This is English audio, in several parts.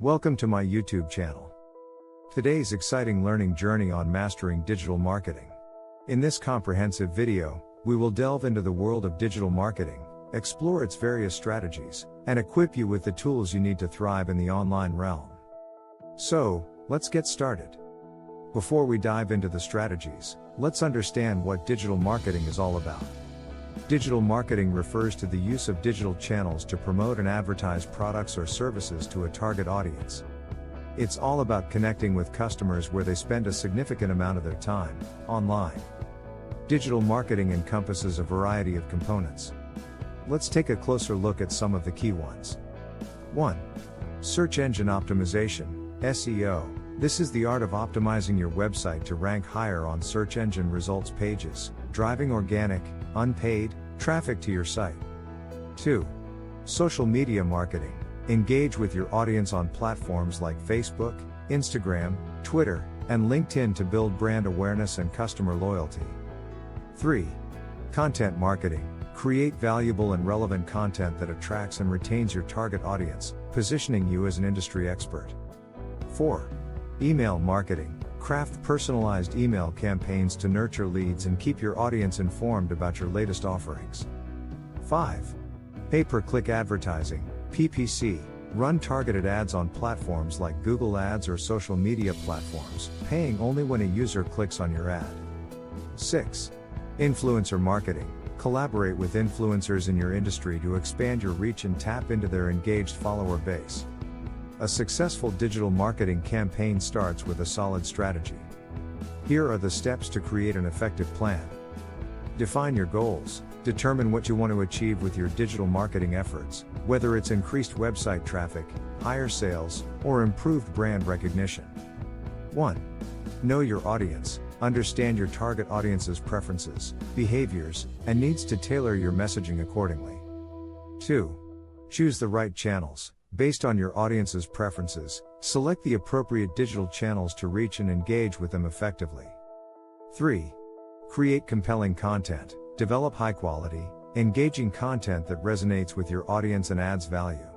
Welcome to my YouTube channel. Today's exciting learning journey on mastering digital marketing. In this comprehensive video, we will delve into the world of digital marketing, explore its various strategies, and equip you with the tools you need to thrive in the online realm. So, let's get started. Before we dive into the strategies, let's understand what digital marketing is all about. Digital marketing refers to the use of digital channels to promote and advertise products or services to a target audience. It's all about connecting with customers where they spend a significant amount of their time, online. Digital marketing encompasses a variety of components. Let's take a closer look at some of the key ones. 1. Search engine optimization, SEO. This is the art of optimizing your website to rank higher on search engine results pages, driving organic, unpaid traffic to your site. 2. Social media marketing. Engage with your audience on platforms like Facebook, Instagram, Twitter, and LinkedIn to build brand awareness and customer loyalty. 3. Content marketing. Create valuable and relevant content that attracts and retains your target audience, positioning you as an industry expert. 4. Email marketing. Craft personalized email campaigns to nurture leads and keep your audience informed about your latest offerings. 5. Pay-per-click advertising, PPC. Run targeted ads on platforms like Google Ads or social media platforms, paying only when a user clicks on your ad. 6. Influencer marketing. Collaborate with influencers in your industry to expand your reach and tap into their engaged follower base. A successful digital marketing campaign starts with a solid strategy. Here are the steps to create an effective plan. Define your goals. Determine what you want to achieve with your digital marketing efforts, whether it's increased website traffic, higher sales, or improved brand recognition. 1. Know your audience. Understand your target audience's preferences, behaviors, and needs to tailor your messaging accordingly. 2. Choose the right channels. Based on your audience's preferences, select the appropriate digital channels to reach and engage with them effectively. 3. Create compelling content. Develop high-quality, engaging content that resonates with your audience and adds value.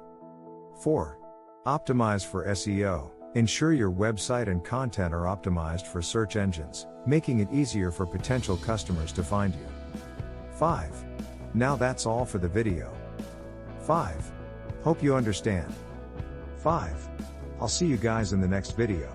4. Optimize for SEO. Ensure your website and content are optimized for search engines, making it easier for potential customers to find you. 5. Now that's all for the video. 5. Hope you understand. 5. I'll see you guys in the next video.